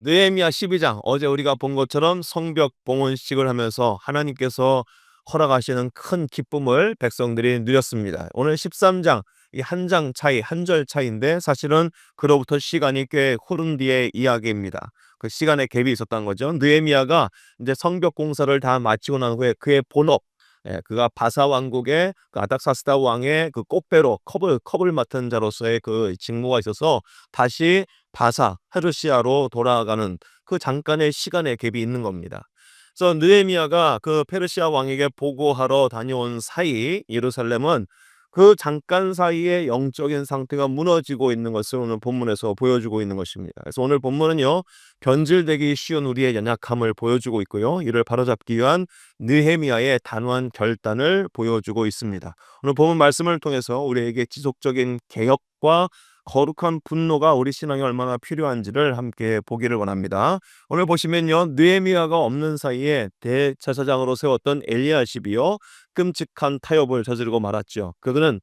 느헤미야 12장 어제 우리가 본 것처럼 성벽 봉헌식을 하면서 하나님께서 허락하시는 큰 기쁨을 백성들이 누렸습니다. 오늘 13장 이 한 장 차이, 한 절 차이인데 사실은 그로부터 시간이 꽤 흐른 뒤의 이야기입니다. 그 시간의 갭이 있었던 거죠. 느헤미야가 이제 성벽 공사를 다 마치고 난 후에 그의 본업, 그가 바사 왕국의 그 아닥사스다 왕의 그 꽃배로 컵을 맡은 자로서의 그 직무가 있어서 다시 바사 페르시아로 돌아가는 그 잠깐의 시간의 갭이 있는 겁니다. 그래서 느헤미야가 그 페르시아 왕에게 보고하러 다녀온 사이 예루살렘은 그 잠깐 사이에 영적인 상태가 무너지고 있는 것을 오늘 본문에서 보여주고 있는 것입니다. 그래서 오늘 본문은요, 변질되기 쉬운 우리의 연약함을 보여주고 있고요, 이를 바로잡기 위한 느헤미야의 단호한 결단을 보여주고 있습니다. 오늘 본문 말씀을 통해서 우리에게 지속적인 개혁과 거룩한 분노가 우리 신앙에 얼마나 필요한지를 함께 보기를 원합니다. 오늘 보시면요, 느헤미야가 없는 사이에 대제사장으로 세웠던 엘리야십이요, 끔찍한 타협을 저지르고 말았죠. 그간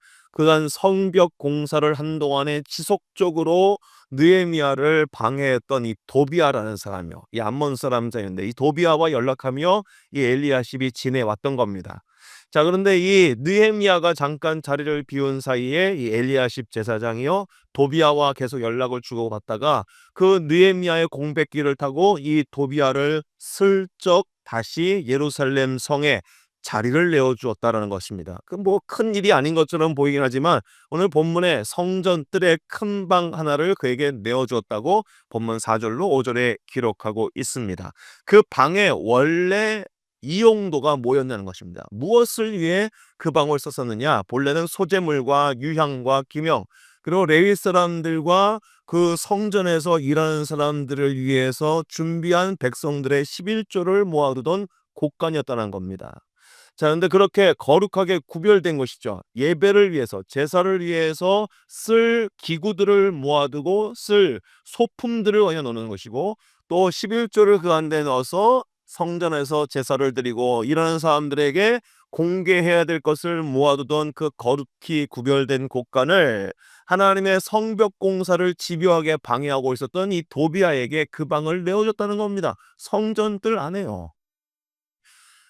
성벽 공사를 한동안에 지속적으로 느헤미야를 방해했던 이 도비아라는 사람이요, 이 암몬 사람자였는데 이 도비아와 연락하며 이 엘리야십이 지내왔던 겁니다. 자, 그런데 이 느헤미야가 잠깐 자리를 비운 사이에 이 엘리야십 제사장이요, 도비아와 계속 연락을 주고받다가 그 느헤미야의 공백기를 타고 이 도비아를 슬쩍 다시 예루살렘 성에 자리를 내어주었다라는 것입니다. 그 뭐 큰 일이 아닌 것처럼 보이긴 하지만 오늘 본문에 성전 뜰의 큰 방 하나를 그에게 내어주었다고 본문 4절로 5절에 기록하고 있습니다. 그 방의 원래 이용도가 뭐였냐는 것입니다. 무엇을 위해 그 방을 썼었느냐? 본래는 소재물과 유향과 기명, 그리고 레위 사람들과 그 성전에서 일하는 사람들을 위해서 준비한 백성들의 11조를 모아두던 곳간이었다는 겁니다. 자, 근데 그렇게 거룩하게 구별된 것이죠. 예배를 위해서, 제사를 위해서 쓸 기구들을 모아두고 쓸 소품들을 얹어 놓는 것이고, 또 11조를 그 안에 넣어서 성전에서 제사를 드리고 이러는 사람들에게 공개해야 될 것을 모아두던 그 거룩히 구별된 곳간을 하나님의 성벽 공사를 집요하게 방해하고 있었던 이 도비아에게 그 방을 내어줬다는 겁니다. 성전 뜰 안에요.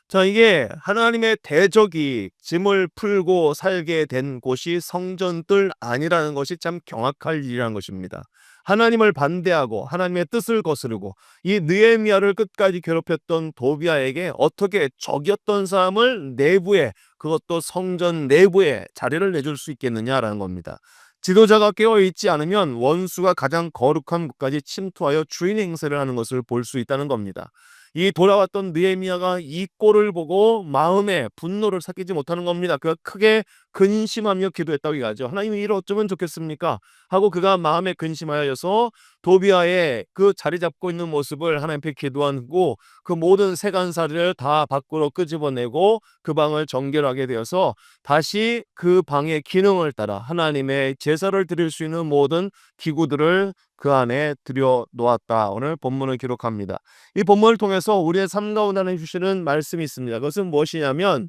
자, 이게 하나님의 대적이 짐을 풀고 살게 된 곳이 성전뜰 아니라는 것이 참 경악할 일이라는 것입니다. 하나님을 반대하고 하나님의 뜻을 거스르고 이 느헤미야를 끝까지 괴롭혔던 도비아에게 어떻게 적이었던 사람을 내부에, 그것도 성전 내부에 자리를 내줄 수 있겠느냐라는 겁니다. 지도자가 깨어있지 않으면 원수가 가장 거룩한 곳까지 침투하여 주인 행세를 하는 것을 볼 수 있다는 겁니다. 이 돌아왔던 느헤미야가 이 꼴을 보고 마음에 분노를 삭히지 못하는 겁니다. 그가 크게 근심하며 기도했다고 얘기하죠. 하나님이 이를 어쩌면 좋겠습니까? 하고 그가 마음에 근심하여서 도비아의 그 자리 잡고 있는 모습을 하나님 앞에 기도하고 그 모든 세간살이를 다 밖으로 끄집어내고 그 방을 정결하게 되어서 다시 그 방의 기능을 따라 하나님의 제사를 드릴 수 있는 모든 기구들을 그 안에 들여 놓았다. 오늘 본문을 기록합니다. 이 본문을 통해서 우리의 삶 가운데 하나님 주시는 말씀이 있습니다. 그것은 무엇이냐면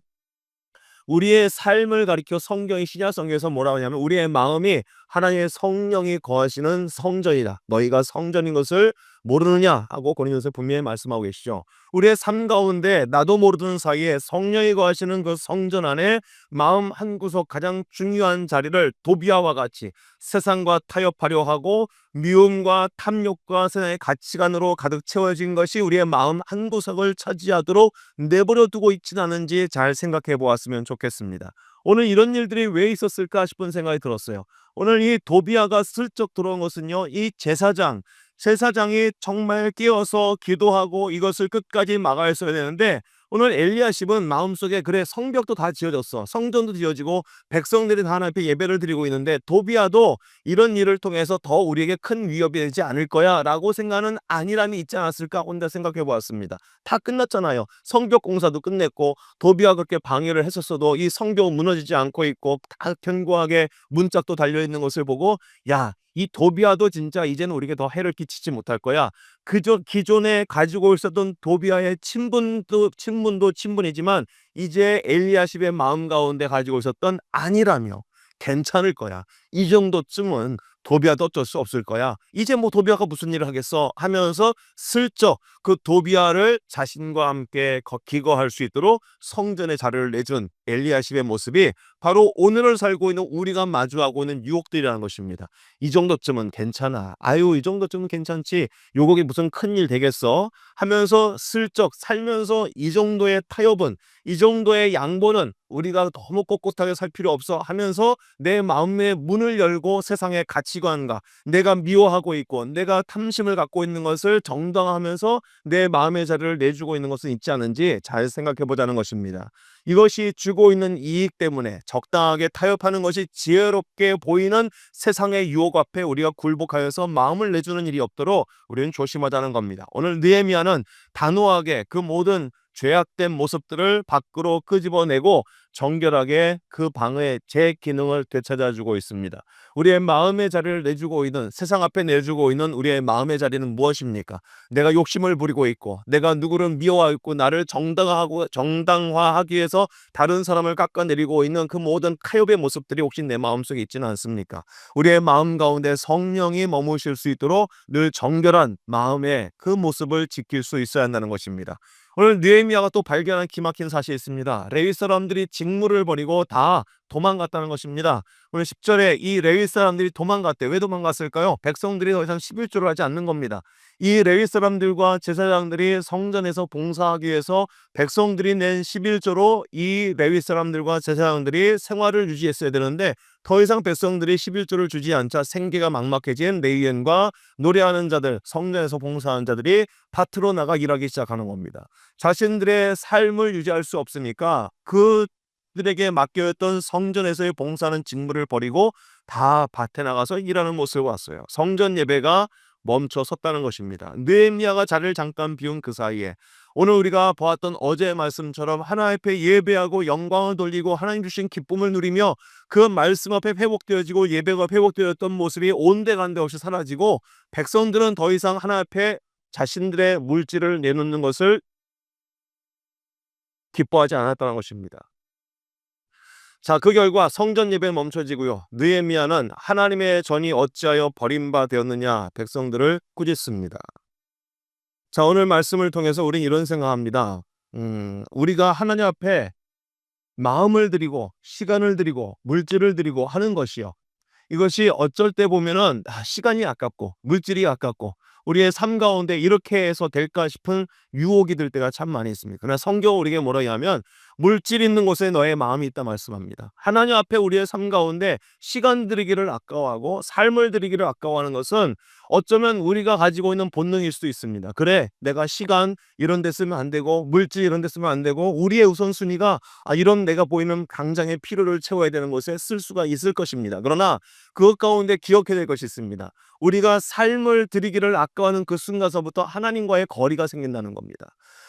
우리의 삶을 가리켜 성경이 신약성경에서 뭐라고 하냐면 우리의 마음이 하나님의 성령이 거하시는 성전이다. 너희가 성전인 것을 모르느냐 하고 고린도서에 분명히 말씀하고 계시죠. 우리의 삶 가운데 나도 모르는 사이에 성령이 거하시는 그 성전 안에 마음 한구석 가장 중요한 자리를 도비아와 같이 세상과 타협하려 하고 미움과 탐욕과 세상의 가치관으로 가득 채워진 것이 우리의 마음 한구석을 차지하도록 내버려 두고 있지는 않은지 잘 생각해 보았으면 좋겠습니다. 오늘 이런 일들이 왜 있었을까 싶은 생각이 들었어요. 오늘 이 도비아가 슬쩍 들어온 것은요, 이 제사장이 정말 깨어서 기도하고 이것을 끝까지 막아야 되는데 오늘 엘리야십은 마음속에 그래 성벽도 다 지어졌어, 성전도 지어지고 백성들이 다 하나님 앞에 예배를 드리고 있는데 도비아도 이런 일을 통해서 더 우리에게 큰 위협이 되지 않을 거야 라고 생각하는 안일함이 있지 않았을까 혼자 생각해 보았습니다. 다 끝났잖아요. 성벽 공사도 끝냈고 도비아가 그렇게 방해를 했었어도 이 성벽은 무너지지 않고 있고 다 견고하게 문짝도 달려있는 것을 보고 야, 이 도비아도 진짜 이제는 우리에게 더 해를 끼치지 못할 거야. 그저 기존에 가지고 있었던 도비아의 친분도 친분이지만 이제 엘리야십의 마음 가운데 가지고 있었던 안일하며 괜찮을 거야. 이 정도쯤은 도비아도 어쩔 수 없을 거야. 이제 뭐 도비아가 무슨 일을 하겠어 하면서 슬쩍 그 도비아를 자신과 함께 기거할 수 있도록 성전의 자리를 내준 엘리야십의 모습이 바로 오늘을 살고 있는 우리가 마주하고 있는 유혹들이라는 것입니다. 이 정도쯤은 괜찮아. 아유, 이 정도쯤은 괜찮지. 요곡이 무슨 큰일 되겠어? 하면서 슬쩍 살면서 이 정도의 타협은, 이 정도의 양보는 우리가 너무 꼿꼿하게 살 필요 없어 하면서 내 마음의 문을 열고 세상의 가치관과 내가 미워하고 있고 내가 탐심을 갖고 있는 것을 정당화하면서 내 마음의 자리를 내주고 있는 것은 있지 않은지 잘 생각해 보자는 것입니다. 이것이 주고 있는 이익 때문에 적당하게 타협하는 것이 지혜롭게 보이는 세상의 유혹 앞에 우리가 굴복하여서 마음을 내주는 일이 없도록 우리는 조심하자는 겁니다. 오늘 느헤미야는 단호하게 그 모든 죄악된 모습들을 밖으로 끄집어내고 정결하게 그 방의 제 기능을 되찾아주고 있습니다. 우리의 마음의 자리를 내주고 있는, 세상 앞에 내주고 있는 우리의 마음의 자리는 무엇입니까? 내가 욕심을 부리고 있고 내가 누구를 미워하고 있고 나를 정당화하기 위해서 다른 사람을 깎아내리고 있는 그 모든 타협의 모습들이 혹시 내 마음속에 있지는 않습니까? 우리의 마음 가운데 성령이 머무실 수 있도록 늘 정결한 마음의 그 모습을 지킬 수 있어야 한다는 것입니다. 오늘 느헤미야가 또 발견한 기막힌 사실이 있습니다. 레위 사람들이 직무를 버리고 다 도망갔다는 것입니다. 오늘 10절에 이 레위 사람들이 도망갔대. 왜 도망갔을까요? 백성들이 더 이상 11조를 하지 않는 겁니다. 이 레위 사람들과 제사장들이 성전에서 봉사하기 위해서 백성들이 낸 11조로 이 레위 사람들과 제사장들이 생활을 유지했어야 되는데 더 이상 백성들이 11조를 주지 않자 생계가 막막해진 레위인과 노래하는 자들, 성전에서 봉사하는 자들이 밭으로 나가 일하기 시작하는 겁니다. 자신들의 삶을 유지할 수 없으니까 그들에게 맡겨졌던 성전에서의 봉사하는 직무를 버리고 다 밭에 나가서 일하는 모습을 봤어요. 성전 예배가 멈춰 섰다는 것입니다. 느헤미야가 자리를 잠깐 비운 그 사이에 오늘 우리가 보았던 어제의 말씀처럼 하나님 앞에 예배하고 영광을 돌리고 하나님 주신 기쁨을 누리며 그 말씀 앞에 회복되어지고 예배가 회복되었던 모습이 온데간데 없이 사라지고 백성들은 더 이상 하나님 앞에 자신들의 물질을 내놓는 것을 기뻐하지 않았다는 것입니다. 자, 그 결과 성전 예배 멈춰지고요. 느헤미야는 하나님의 전이 어찌하여 버림받았느냐 백성들을 꾸짖습니다. 자, 오늘 말씀을 통해서 우리는 이런 생각합니다. 우리가 하나님 앞에 마음을 드리고 시간을 드리고 물질을 드리고 하는 것이요. 이것이 어쩔 때 보면은 시간이 아깝고 물질이 아깝고 우리의 삶 가운데 이렇게 해서 될까 싶은 유혹이 들 때가 참 많이 있습니다. 그러나 성경은 우리에게 뭐라 하냐면 물질 있는 곳에 너의 마음이 있다 말씀합니다. 하나님 앞에 우리의 삶 가운데 시간 들이기를 아까워하고 삶을 들이기를 아까워하는 것은 어쩌면 우리가 가지고 있는 본능일 수도 있습니다. 그래, 내가 시간 이런 데 쓰면 안 되고 물질 이런 데 쓰면 안 되고 우리의 우선순위가 이런 내가 보이는 당장의 필요를 채워야 되는 곳에 쓸 수가 있을 것입니다. 그러나 그것 가운데 기억해야 될 것이 있습니다. 우리가 삶을 드리기를 아까워하는 그 순간서부터 하나님과의 거리가 생긴다는 겁니다.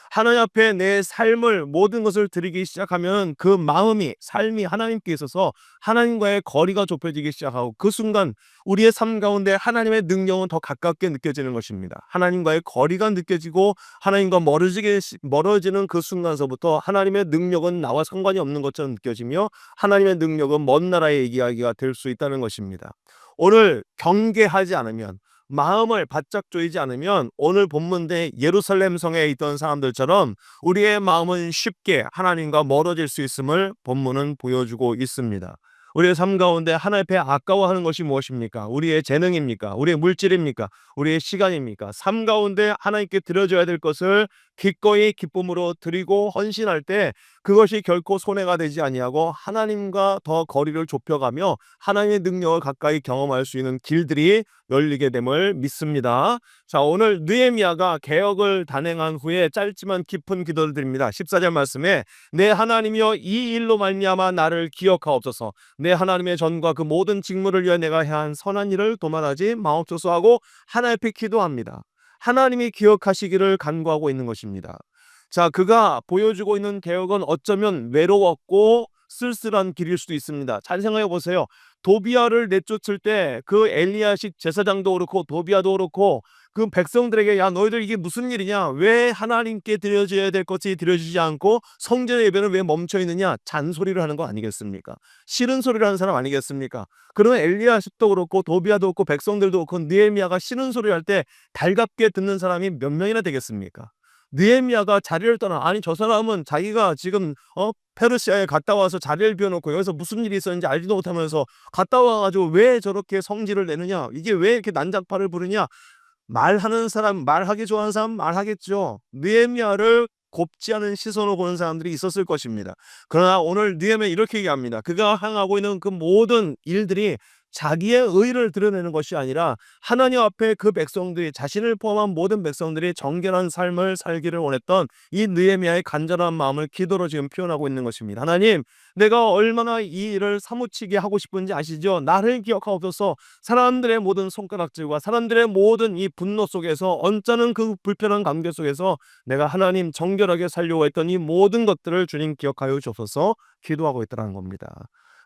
하나님 앞에 내 삶을 모든 것을 드리기 시작하면 그 마음이 삶이 하나님께 있어서 하나님과의 거리가 좁혀지기 시작하고 그 순간 우리의 삶 가운데 하나님의 능력은 더 가깝게 느껴지는 것입니다. 하나님과의 거리가 느껴지고 하나님과 멀어지는 그 순간서부터 하나님의 능력은 나와 상관이 없는 것처럼 느껴지며 하나님의 능력은 먼 나라의 이야기가 될 수 있다는 것입니다. 오늘 경계하지 않으면 마음을 바짝 조이지 않으면 오늘 본문대 예루살렘 성에 있던 사람들처럼 우리의 마음은 쉽게 하나님과 멀어질 수 있음을 본문은 보여주고 있습니다. 우리의 삶 가운데 하나님 앞에 아까워하는 것이 무엇입니까? 우리의 재능입니까? 우리의 물질입니까? 우리의 시간입니까? 삶 가운데 하나님께 드려줘야 될 것을 기꺼이 기쁨으로 드리고 헌신할 때 그것이 결코 손해가 되지 아니하고 하나님과 더 거리를 좁혀가며 하나님의 능력을 가까이 경험할 수 있는 길들이 열리게 됨을 믿습니다. 자, 오늘 느헤미야가 개혁을 단행한 후에 짧지만 깊은 기도를 드립니다. 14절 말씀에 내 하나님이여 이 일로 말미암아 나를 기억하옵소서. 내 하나님의 전과 그 모든 직무를 위해 내가 해한 선한 일을 도말하지 마옵소서 하고 하나님 앞에 기도합니다. 하나님이 기억하시기를 간구하고 있는 것입니다. 자, 그가 보여주고 있는 개혁은 어쩌면 외로웠고 쓸쓸한 길일 수도 있습니다. 잘 생각해 보세요. 도비아를 내쫓을 때 그 엘리야식 제사장도 그렇고 도비아도 그렇고 그 백성들에게 야 너희들 이게 무슨 일이냐? 왜 하나님께 드려져야 될 것이 드려지지 않고 성전의 예배는 왜 멈춰 있느냐? 잔소리를 하는 거 아니겠습니까? 싫은 소리를 하는 사람 아니겠습니까? 그러면 엘리야십도 그렇고 도비야도 그렇고 백성들도 그렇고 느헤미야가 싫은 소리를 할 때 달갑게 듣는 사람이 몇 명이나 되겠습니까? 느헤미야가 자리를 떠나 아니 저 사람은 자기가 지금 페르시아에 갔다 와서 자리를 비워놓고 여기서 무슨 일이 있었는지 알지도 못하면서 갔다 와가지고 왜 저렇게 성질을 내느냐? 이게 왜 이렇게 난장파를 부르냐? 말하는 사람, 말하기 좋아하는 사람 말하겠죠. 느헤미야를 곱지 않은 시선으로 보는 사람들이 있었을 것입니다. 그러나 오늘 느헤미야 이렇게 얘기합니다. 그가 행하고 있는 그 모든 일들이 자기의 의를 드러내는 것이 아니라 하나님 앞에 그 백성들이 자신을 포함한 모든 백성들이 정결한 삶을 살기를 원했던 이 느헤미야의 간절한 마음을 기도로 지금 표현하고 있는 것입니다. 하나님, 내가 얼마나 이 일을 사무치게 하고 싶은지 아시죠? 나를 기억하옵소서. 사람들의 모든 손가락질과 사람들의 모든 이 분노 속에서 언짢은 그 불편한 관계 속에서 내가 하나님 정결하게 살려고 했던 이 모든 것들을 주님 기억하여 주옵소서 기도하고 있다는 겁니다.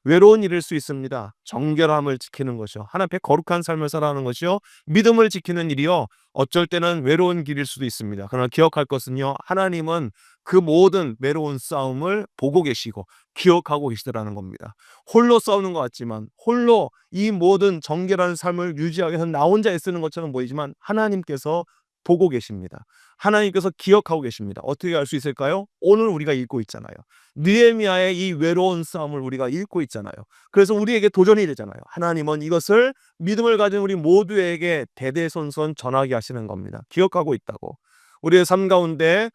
외로운 일일 수 있습니다. 정결함을 지키는 것이요. 하나님 앞에 거룩한 삶을 살아가는 것이요. 믿음을 지키는 일이요. 어쩔 때는 외로운 길일 수도 있습니다. 그러나 기억할 것은요. 하나님은 그 모든 외로운 싸움을 보고 계시고 기억하고 계시더라는 겁니다. 홀로 싸우는 것 같지만 홀로 이 모든 정결한 삶을 유지하기 위해서 나 혼자 애쓰는 것처럼 보이지만 하나님께서 보고 계십니다. 하나님께서 기억하고 계십니다. 어떻게 알 수 있을까요? 오늘 우리가 읽고 있잖아요. 느헤미야의 이 외로운 싸움을 우리가 읽고 있잖아요. 그래서 우리에게 도전이 되잖아요. 하나님은 이것을 믿음을 가진 우리 모두에게 대대손손 전하게 하시는 겁니다. 기억하고 있다고. 우리의 삶 가운데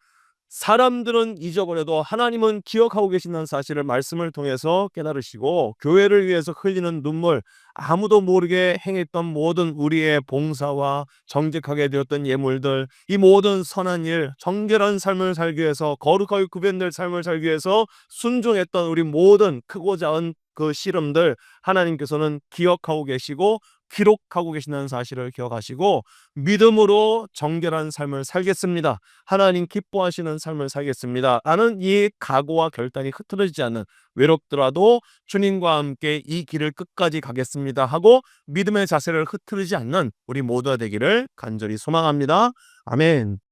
사람들은 잊어버려도 하나님은 기억하고 계신다는 사실을 말씀을 통해서 깨달으시고 교회를 위해서 흘리는 눈물, 아무도 모르게 행했던 모든 우리의 봉사와 정직하게 되었던 예물들, 이 모든 선한 일, 정결한 삶을 살기 위해서 거룩하게 구별될 삶을 살기 위해서 순종했던 우리 모든 크고 작은 그 씨름들 하나님께서는 기억하고 계시고 기록하고 계신다는 사실을 기억하시고 믿음으로 정결한 삶을 살겠습니다. 하나님 기뻐하시는 삶을 살겠습니다. 나는 이 각오와 결단이 흐트러지지 않는 외롭더라도 주님과 함께 이 길을 끝까지 가겠습니다 하고 믿음의 자세를 흐트러지지 않는 우리 모두가 되기를 간절히 소망합니다. 아멘.